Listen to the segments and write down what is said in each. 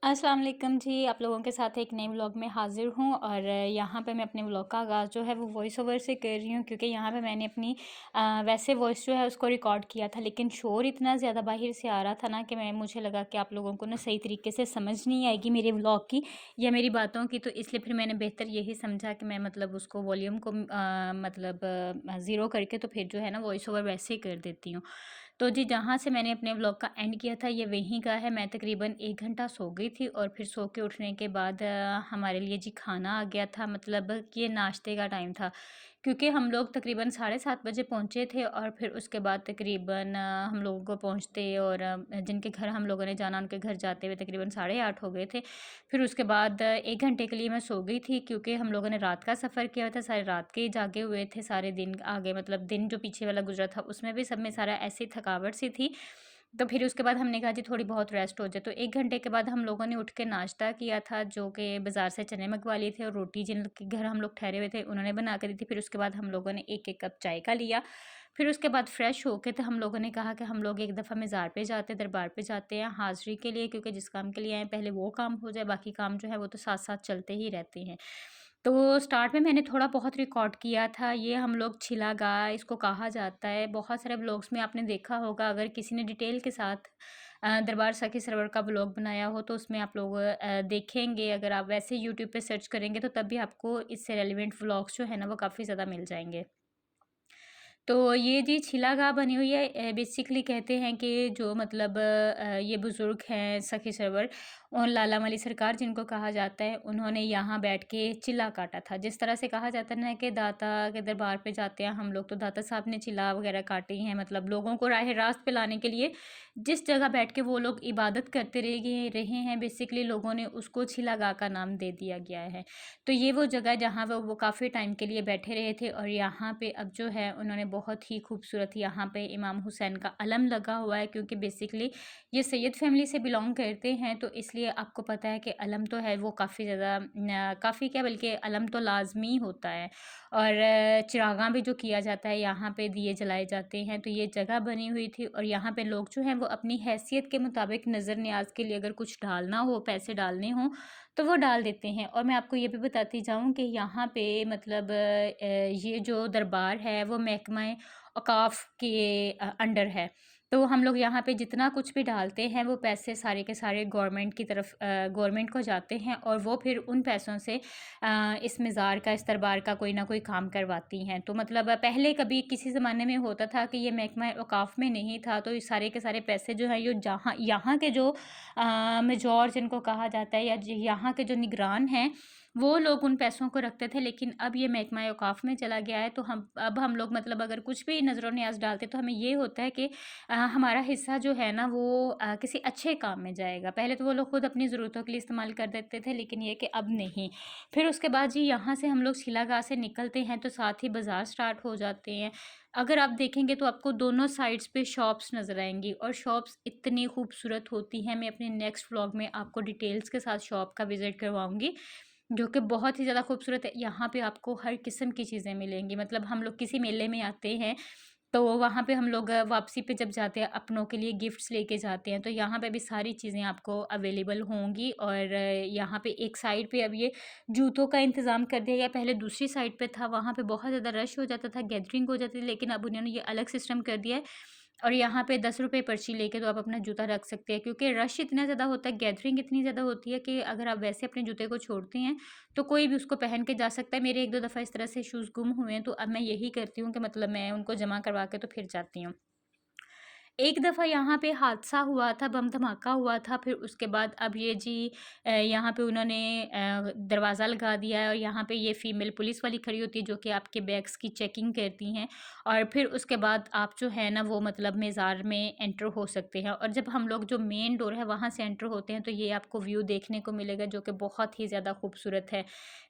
अस्सलाम वालेकुम जी, आप लोगों के साथ एक नए व्लॉग में हाज़िर हूँ और यहाँ पे मैं अपने व्लॉग का आगाज़ जो है वो वॉइस ओवर से कर रही हूँ क्योंकि यहाँ पे मैंने अपनी वैसे वॉइस जो है उसको रिकॉर्ड किया था, लेकिन शोर इतना ज़्यादा बाहर से आ रहा था ना कि मुझे लगा कि आप लोगों को ना सही तरीके से समझ नहीं आएगी मेरे व्लॉग की या मेरी बातों की, तो इसलिए फिर मैंने बेहतर यही समझा कि मैं मतलब उसको वॉल्यूम को ज़ीरो करके तो फिर जो है ना वॉइस ओवर वैसे ही कर देती हूँ। तो जी, जहाँ से मैंने अपने व्लॉग का एंड किया था ये वहीं का है। मैं तकरीबन 1 घंटा सो गई थी और फिर सो के उठने के बाद हमारे लिए जी खाना आ गया था, मतलब कि ये नाश्ते का टाइम था। क्योंकि हम लोग तकरीबन 7:30 बजे पहुँचे थे और फिर उसके बाद तकरीबन हम लोगों को पहुँचते और जिनके घर हम लोगों ने जाना उनके घर जाते हुए तकरीबन 8:30 हो गए थे। फिर उसके बाद 1 घंटे के लिए मैं सो गई थी क्योंकि हम लोगों ने रात का सफ़र किया था, सारी रात के ही जागे हुए थे, सारे दिन आगे मतलब दिन जो पीछे वाला गुज़रा था उसमें भी सब में सारा ऐसी थकावट सी थी। तो फिर उसके बाद हमने कहा जी थोड़ी बहुत रेस्ट हो जाए, तो 1 घंटे के बाद हम लोगों ने उठ के नाश्ता किया था जो कि बाज़ार से चने मंगवा लिए थे और रोटी जिनके घर हम लोग ठहरे हुए थे उन्होंने बना के दी थी। फिर उसके बाद हम लोगों ने 1-1 कप चाय का लिया। फिर उसके बाद फ्रेश होके तो हम लोगों ने कहा कि हम लोग एक दफ़ा मज़ार पे जाते हैं, दरबार पे जाते हैं हाज़िरी के लिए, क्योंकि जिस काम के लिए आए पहले वो काम हो जाए, बाकी काम जो है वो तो साथ-साथ चलते ही रहते हैं। तो स्टार्ट में मैंने थोड़ा बहुत रिकॉर्ड किया था, ये हम लोग छिला गाय इसको कहा जाता है। बहुत सारे व्लॉग्स में आपने देखा होगा, अगर किसी ने डिटेल के साथ दरबार साखी सरवर का व्लॉग बनाया हो तो उसमें आप लोग देखेंगे। अगर आप वैसे यूट्यूब पे सर्च करेंगे तो तब भी आपको इससे रेलेवेंट व्लॉग्स जो है ना वो काफ़ी ज़्यादा मिल जाएँगे। तो ये जी छिला घाह बनी हुई है, बेसिकली कहते हैं कि जो मतलब ये बुज़ुर्ग हैं सखी सरवर और लाला मली सरकार जिनको कहा जाता है, उन्होंने यहाँ बैठ के चिल्ला काटा था। जिस तरह से कहा जाता है ना कि दाता के दरबार पे जाते हैं हम लोग, तो दाता साहब ने चिल्ला वगैरह काटी हैं, मतलब लोगों को राह रास्त पे लाने के लिए जिस जगह बैठ के वो लोग इबादत करते रहे हैं, बेसिकली लोगों ने उसको छिला गाह का नाम दे दिया गया है। तो ये वो जगह जहाँ वो काफ़ी टाइम के लिए बैठे रहे थे और यहाँ पे अब जो है उन्होंने बहुत ही खूबसूरत यहाँ पे इमाम हुसैन का अलम लगा हुआ है, क्योंकि बेसिकली ये सैयद फैमिली से बिलोंग करते हैं, तो इसलिए आपको पता है कि अलम तो है वो काफ़ी ज़्यादा काफ़ी क्या बल्कि अलम तो लाजमी होता है। और चिरागां भी जो किया जाता है यहाँ पे दिए जलाए जाते हैं, तो ये जगह बनी हुई थी और यहाँ पे लोग जो हैं वो अपनी हैसियत के मुताबिक नज़र न्याज के लिए अगर कुछ डालना हो, पैसे डालने हों तो वो डाल देते हैं। और मैं आपको ये भी बताती जाऊँ कि यहाँ पे मतलब ये जो दरबार है वो महकमा औक़ाफ़ के अंडर है। तो हम लोग यहाँ पे जितना कुछ भी डालते हैं वो पैसे सारे के सारे गवर्नमेंट की तरफ गवर्नमेंट को जाते हैं और वो फिर उन पैसों से इस मज़ार का, इस दरबार का कोई ना कोई काम करवाती हैं। तो मतलब पहले कभी किसी ज़माने में होता था कि ये महकमा औक़ाफ़ में नहीं था, तो ये सारे के सारे पैसे जो हैं ये जहाँ यहाँ के जो मेजॉर जिनको कहा जाता है या यहाँ के जो निगरान हैं वो लोग उन पैसों को रखते थे, लेकिन अब ये महकमा औक़ाफ़ में चला गया है। तो हम लोग मतलब अगर कुछ भी नज़र न्याज़ डालते तो हमें ये होता है कि हमारा हिस्सा जो है ना वो किसी अच्छे काम में जाएगा। पहले तो वो लोग खुद अपनी ज़रूरतों के लिए इस्तेमाल कर देते थे, लेकिन ये कि अब नहीं। फिर उसके बाद जी यहाँ से हम लोग शिलागाह से निकलते हैं तो साथ ही बाज़ार स्टार्ट हो जाते हैं। अगर आप देखेंगे तो आपको दोनों साइड्स पे शॉप्स नज़र आएँगी और शॉप्स इतनी खूबसूरत होती हैं। मैं अपने नेक्स्ट व्लॉग में आपको डिटेल्स के साथ शॉप का विज़िट करवाऊँगी, जो कि बहुत ही ज़्यादा खूबसूरत है। यहाँ पे आपको हर किस्म की चीज़ें मिलेंगी। मतलब हम लोग किसी मेले में आते हैं तो वहाँ पे हम लोग वापसी पे जब जाते हैं अपनों के लिए गिफ्ट्स लेके जाते हैं, तो यहाँ पे भी सारी चीज़ें आपको अवेलेबल होंगी। और यहाँ पे एक साइड पे अब ये जूतों का इंतज़ाम कर दिया गया। पहले दूसरी साइड पे था, वहाँ पे बहुत ज़्यादा रश हो जाता था, गैदरिंग हो जाती थी, लेकिन अब उन्होंने ये अलग सिस्टम कर दिया है और यहाँ पे 10 रुपए पर्ची लेके तो आप अपना जूता रख सकते हैं, क्योंकि रश इतना ज़्यादा होता है, गैदरिंग इतनी ज़्यादा होती है कि अगर आप वैसे अपने जूते को छोड़ते हैं तो कोई भी उसको पहन के जा सकता है। मेरे 1-2 दफ़ा इस तरह से शूज़ गुम हुए हैं, तो अब मैं यही करती हूँ कि मतलब मैं उनको जमा करवा के तो फिर जाती हूँ। एक दफ़ा यहाँ पे हादसा हुआ था, बम धमाका हुआ था, फिर उसके बाद अब ये जी यहाँ पे उन्होंने दरवाज़ा लगा दिया है और यहाँ पे ये फ़ीमेल पुलिस वाली खड़ी होती है जो कि आपके बैग्स की चेकिंग करती हैं और फिर उसके बाद आप जो है ना वो मतलब मज़ार में एंटर हो सकते हैं। और जब हम लोग जो मेन डोर है वहाँ से एंटर होते हैं तो ये आपको व्यू देखने को मिलेगा जो कि बहुत ही ज़्यादा खूबसूरत है।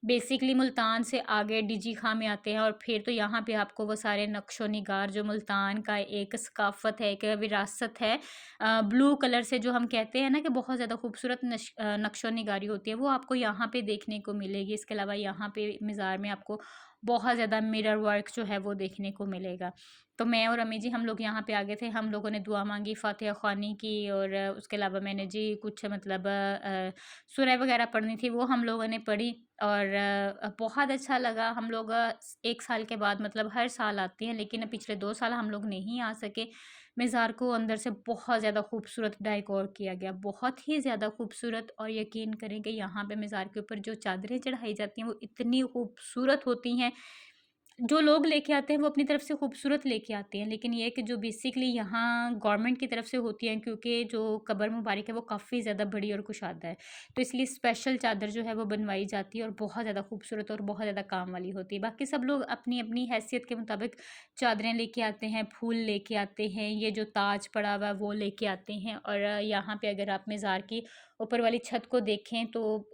बेसिकली मुल्तान से आगे डीजी खां में आते हैं और फिर तो यहाँ पे आपको वो सारे नक्शो निगार जो मुल्तान का एक सकाफ़त है, एक विरासत है, ब्लू कलर से जो हम कहते हैं ना कि बहुत ज़्यादा खूबसूरत नक्शो निगारी होती है, वो आपको यहाँ पे देखने को मिलेगी। इसके अलावा यहाँ पे मज़ार में आपको बहुत ज़्यादा मिरर वर्क जो है वो देखने को मिलेगा। तो मैं और अम्मी जी हम लोग यहाँ पे आ गए थे। हम लोगों ने दुआ माँगी, फ़ातिहा ख़्वानी की और उसके अलावा मैंने जी कुछ मतलब सूरह वग़ैरह पढ़नी थी, वो हम लोगों ने पढ़ी और बहुत अच्छा लगा। हम लोग 1 साल के बाद मतलब हर साल आते हैं, लेकिन पिछले 2 साल हम लोग नहीं आ सके। मज़ार को अंदर से बहुत ज़्यादा खूबसूरत डेकोर किया गया, बहुत ही ज़्यादा खूबसूरत। और यकीन करें कि यहाँ पे मज़ार के ऊपर जो चादरें चढ़ाई जाती हैं, वो इतनी खूबसूरत होती हैं। जो लोग लेके आते हैं वो अपनी तरफ से खूबसूरत लेके आते हैं, लेकिन ये है कि जो बेसिकली यहाँ गवर्नमेंट की तरफ से होती हैं, क्योंकि जो कब्र मुबारक है वो काफ़ी ज़्यादा बड़ी और कुशादा है, तो इसलिए स्पेशल चादर जो है वो बनवाई जाती है और बहुत ज़्यादा खूबसूरत और बहुत ज़्यादा काम वाली होती है। बाकी सब लोग अपनी अपनी हैसियत के मुताबिक चादरें लेके आते हैं, फूल लेके आते हैं, ये जो ताज पड़ा हुआ है वो लेके आते हैं। और यहाँ पे अगर आप मज़ार की ऊपर वाली छत को देखें तो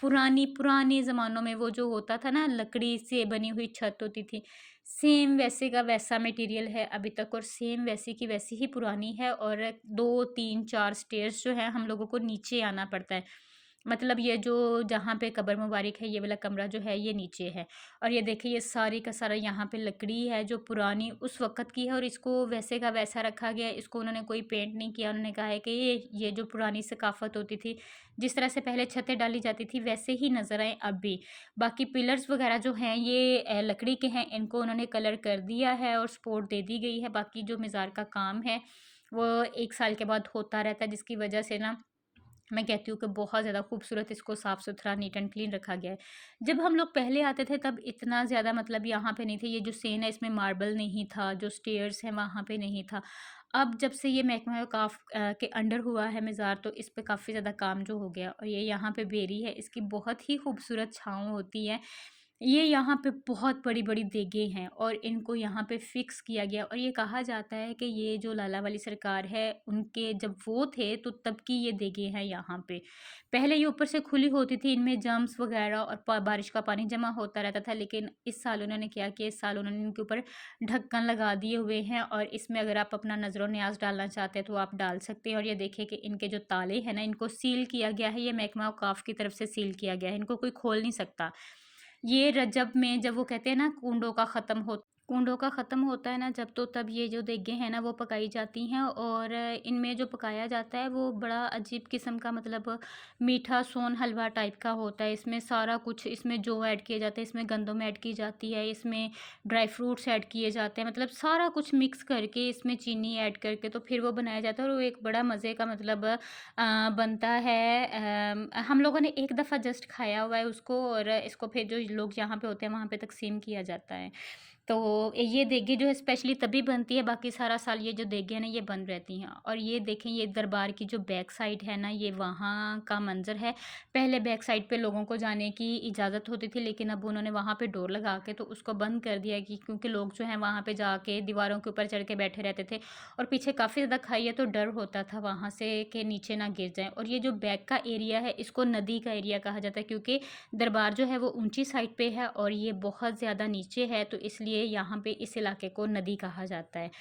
पुराने ज़मानों में वो जो होता था ना, लकड़ी से बनी हुई छत होती थी, सेम वैसे का वैसा मटेरियल है अभी तक और सेम वैसी की वैसी ही पुरानी है। और 2, 3, 4 स्टेयर्स जो है हम लोगों को नीचे आना पड़ता है। मतलब ये जो जहाँ पे कब्र मुबारक है, ये वाला कमरा जो है ये नीचे है। और ये देखिए, ये सारी का सारा यहाँ पे लकड़ी है जो पुरानी उस वक़्त की है और इसको वैसे का वैसा रखा गया है। इसको उन्होंने कोई पेंट नहीं किया। उन्होंने कहा है कि ये जो पुरानी सकाफ़त होती थी, जिस तरह से पहले छतें डाली जाती थी, वैसे ही नज़र आएँ अब भी। बाकी पिलर्स वग़ैरह जो हैं ये लकड़ी के हैं, इनको उन्होंने कलर कर दिया है और सपोर्ट दे दी गई है। बाकी जो मज़ार का काम है, वो 1 साल के बाद होता रहता है, जिसकी वजह से ना मैं कहती हूँ कि बहुत ज़्यादा खूबसूरत इसको साफ़-सुथरा, नीट एंड क्लीन रखा गया है। जब हम लोग पहले आते थे तब इतना ज़्यादा मतलब यहाँ पे नहीं थे। ये जो सीन है इसमें मार्बल नहीं था, जो स्टेयर्स हैं वहाँ पे नहीं था। अब जब से ये महकमा औक़ाफ़ के अंडर हुआ है मज़ार, तो इस पे काफ़ी ज़्यादा काम जो हो गया। और ये यहाँ पे बेरी है, इसकी बहुत ही खूबसूरत छाँव होती है। ये यहाँ पे बहुत बड़ी-बड़ी देगें हैं और इनको यहाँ पे फ़िक्स किया गया। और ये कहा जाता है कि ये जो लाला वाली सरकार है, उनके जब वो थे तो तब की ये देगें हैं यहाँ पे। पहले ये ऊपर से खुली होती थी, इनमें जर्म्स वग़ैरह और प बारिश का पानी जमा होता रहता था, लेकिन इस साल उन्होंने क्या किया, इस साल उन्होंने इनके ऊपर ढक्कन लगा दिए हुए हैं और इसमें अगर आप अपना नज़र न्याज़ डालना चाहते हैं तो आप डाल सकते हैं। और ये देखिए कि इनके जो ताले हैं ना, इनको सील किया गया है, ये महकमा औक़ाफ़ की तरफ से सील किया गया है, इनको कोई खोल नहीं सकता। ये रजब में जब वो कहते हैं ना कुंडों का ख़त्म होता है ना जब, तो तब ये जो देगें हैं ना वो पकाई जाती हैं। और इनमें जो पकाया जाता है वो बड़ा अजीब किस्म का मतलब मीठा सोन हलवा टाइप का होता है। इसमें सारा कुछ, इसमें जो ऐड किए जाते हैं, इसमें गंदम ऐड की जाती है, इसमें ड्राई फ्रूट्स ऐड किए जाते हैं, मतलब सारा कुछ मिक्स करके इसमें चीनी ऐड करके तो फिर वो बनाया जाता है। और वो एक बड़ा मज़े का मतलब बनता है। हम लोगों ने एक दफ़ा जस्ट खाया हुआ है उसको और इसको फिर जो लोग यहाँ पे होते हैं वहाँ पे तक़सीम किया जाता है। तो ये देगी जो है स्पेशली तभी बनती है, बाकी सारा साल ये जो देगी है ना ये बंद रहती हैं। और ये देखें, ये दरबार की जो बैक साइड है ना, ये वहाँ का मंज़र है। पहले बैक साइड पे लोगों को जाने की इजाज़त होती थी, लेकिन अब उन्होंने वहाँ पे डोर लगा के तो उसको बंद कर दिया कि क्योंकि लोग जो हैं वहाँ पे जाके दीवारों के ऊपर चढ़ के बैठे रहते थे और पीछे काफ़ी ज़्यादा खाई है तो डर होता था वहाँ से कि नीचे ना गिर जाएँ। और ये जो बैक का एरिया है इसको नदी का एरिया कहा जाता है, क्योंकि दरबार जो है वो ऊंची साइड पे है और ये बहुत ज़्यादा नीचे है, तो इसलिए यहाँ पे इस इलाके को नदी कहा जाता है।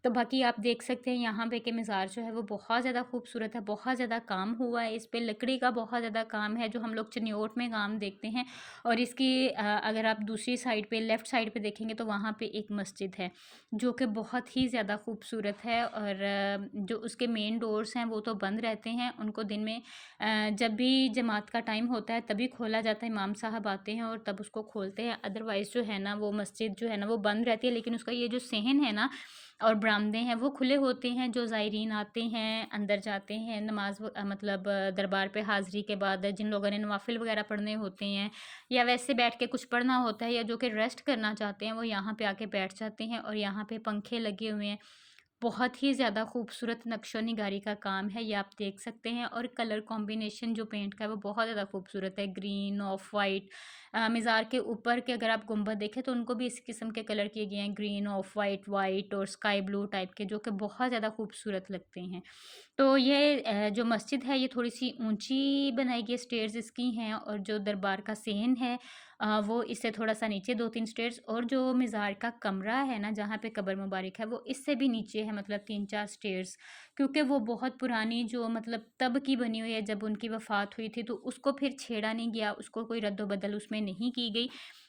तो बाकी आप देख सकते हैं यहाँ पे कि मज़ार जो है वो बहुत ज़्यादा खूबसूरत है, बहुत ज़्यादा काम हुआ है इस पे, लकड़ी का बहुत ज़्यादा काम है जो हम लोग चिन्योट में काम देखते हैं। और इसकी अगर आप दूसरी साइड पे, लेफ़्ट साइड पे देखेंगे तो वहाँ पे एक मस्जिद है जो कि बहुत ही ज़्यादा खूबसूरत है। और जो उसके मेन डोर्स हैं वो तो बंद रहते हैं, उनको दिन में जब भी जमात का टाइम होता है तभी खोला जाता है, इमाम साहब आते हैं और तब उसको खोलते हैं। अदरवाइज़ जो है ना वो मस्जिद जो है ना वो बंद रहती है, लेकिन उसका ये जो सहन है ना और बरामदे हैं वो खुले होते हैं। जो ज़ायरीन आते हैं अंदर जाते हैं नमाज मतलब दरबार पे हाज़िरी के बाद, जिन लोगों ने नवाफिल वगैरह पढ़ने होते हैं या वैसे बैठ के कुछ पढ़ना होता है या जो कि रेस्ट करना चाहते हैं, वो यहाँ पे आके बैठ जाते हैं। और यहाँ पे पंखे लगे हुए हैं, बहुत ही ज़्यादा खूबसूरत नक्शो निगारी का काम है, ये आप देख सकते हैं। और कलर कॉम्बिनेशन जो पेंट का है वो बहुत ज़्यादा खूबसूरत है, ग्रीन ऑफ वाइट। मज़ार के ऊपर के अगर आप गुंबद देखें तो उनको भी इस किस्म के कलर किए गए हैं, ग्रीन ऑफ वाइट, वाइट और स्काई ब्लू टाइप के, जो कि बहुत ज़्यादा खूबसूरत लगते हैं। तो ये जो मस्जिद है ये थोड़ी-सी ऊँची बनाई गई है, स्टेयर्स इसकी हैं। और जो दरबार का सेन है वो इससे थोड़ा-सा नीचे 2-3 स्टेयर्स। और जो मज़ार का कमरा है ना जहाँ पे कब्र मुबारक है वो इससे भी नीचे है, मतलब 3-4 स्टेयर्स, क्योंकि वो बहुत पुरानी जो मतलब तब की बनी हुई है, जब उनकी वफ़ात हुई थी तो उसको फिर छेड़ा नहीं गया, उसको कोई रद्द-ओ-बदल उसमें नहीं की गई।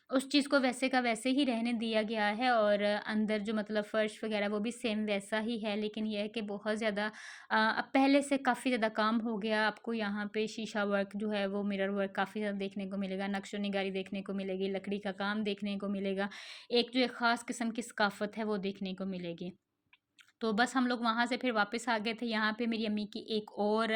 उस चीज़ को वैसे का वैसे ही रहने दिया गया है और अंदर जो मतलब फर्श वगैरह वो भी सेम वैसा ही है, लेकिन ये है कि बहुत ज़्यादा अब पहले से काफ़ी ज़्यादा काम हो गया। आपको यहाँ पे शीशा वर्क जो है वो मिरर वर्क काफ़ी ज़्यादा देखने को मिलेगा, नक्शो-निगारी देखने को मिलेगी, लकड़ी का काम देखने को मिलेगा। एक जो एक ख़ास किस्म की सकाफ़त है वो देखने को मिलेगी। तो बस हम लोग वहाँ से फिर वापस आ गए थे। यहाँ पे मेरी अम्मी की एक और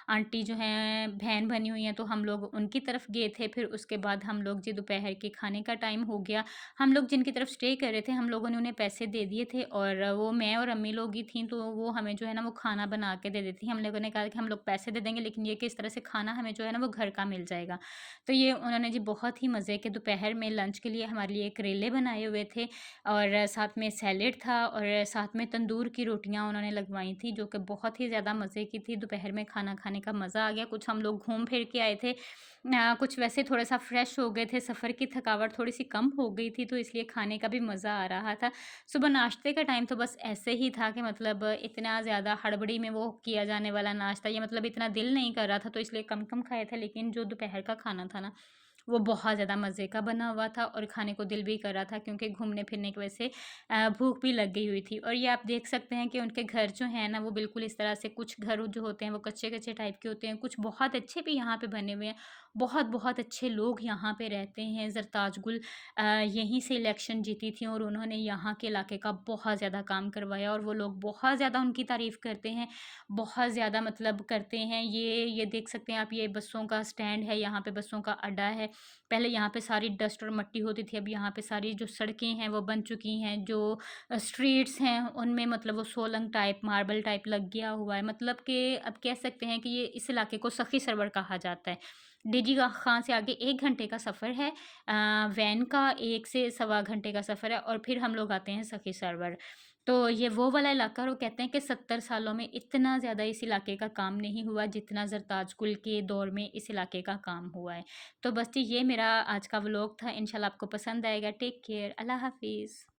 आंटी जो हैं बहन बनी हुई हैं, तो हम लोग उनकी तरफ गए थे। फिर उसके बाद हम लोग जी दोपहर के खाने का टाइम हो गया। हम लोग जिनकी तरफ स्टे कर रहे थे, हम लोगों ने उन्हें पैसे दे दिए थे और वो मैं और अम्मी लोग ही थीं, तो वो हमें जो है ना वो खाना बना के दे देती। हम लोगों ने कहा कि हम लोग पैसे दे देंगे, लेकिन ये कि इस तरह से खाना हमें जो है ना वो घर का मिल जाएगा। तो ये उन्होंने जी बहुत ही मज़े के दोपहर में लंच के लिए हमारे लिए करेले बनाए हुए थे और साथ में सैलेड था और साथ में तंदूर की रोटियाँ उन्होंने लगवाई थी, जो कि बहुत ही ज़्यादा मज़े की थी। दोपहर में खाना खाने का मज़ा आ गया। कुछ हम लोग घूम फिर के आए थे। कुछ वैसे थोड़ा-सा फ्रेश हो गए थे, सफ़र की थकावट थोड़ी-सी कम हो गई थी, तो इसलिए खाने का भी मज़ा आ रहा था। सुबह नाश्ते का टाइम तो बस ऐसे ही था कि मतलब इतना ज़्यादा हड़बड़ी में वो किया जाने वाला नाश्ता, ये मतलब इतना दिल नहीं कर रहा था, तो इसलिए कम-कम खाए थे। लेकिन जो दोपहर का खाना था ना, वो बहुत ज़्यादा मज़े का बना हुआ था और खाने को दिल भी कर रहा था, क्योंकि घूमने-फिरने की वजह से भूख भी लग गई हुई थी। और ये आप देख सकते हैं कि उनके घर जो हैं ना, वो बिल्कुल इस तरह से, कुछ घर जो होते हैं वो कच्चे-कच्चे टाइप के होते हैं, कुछ बहुत अच्छे भी यहाँ पे बने हुए हैं। बहुत-बहुत अच्छे लोग यहाँ पे रहते हैं। ज़रताज गुल यहीं से इलेक्शन जीती थी और उन्होंने यहाँ के इलाके का बहुत ज़्यादा काम करवाया और वो लोग बहुत ज़्यादा उनकी तारीफ़ करते हैं, बहुत ज़्यादा मतलब करते हैं। ये देख सकते हैं आप, ये बसों का स्टैंड है, यहाँ पे बसों का अड्डा है। पहले यहाँ पे सारी डस्ट और मिट्टी होती थी, अब यहाँ पे सारी जो सड़कें हैं वो बन चुकी हैं, जो स्ट्रीट्स हैं उनमें मतलब वो सोलंग टाइप, मार्बल टाइप लग गया हुआ है। मतलब कि अब कह सकते हैं कि ये इस इलाके को सखी सरवर कहा जाता है। डीजी खां से आगे 1 घंटे का सफ़र है, वैन का 1 से सवा घंटे का सफ़र है और फिर हम लोग आते हैं सखी सरवर। तो ये वो वाला इलाका, और वो कहते हैं कि 70 सालों में इतना ज़्यादा इस इलाके का काम नहीं हुआ जितना ज़रताज कुल के दौर में इस इलाके का काम हुआ है। तो बस जी, ये मेरा आज का व्लॉग था। इंशाल्लाह आपको पसंद आएगा। Take care. अल्लाह हाफ़िज़।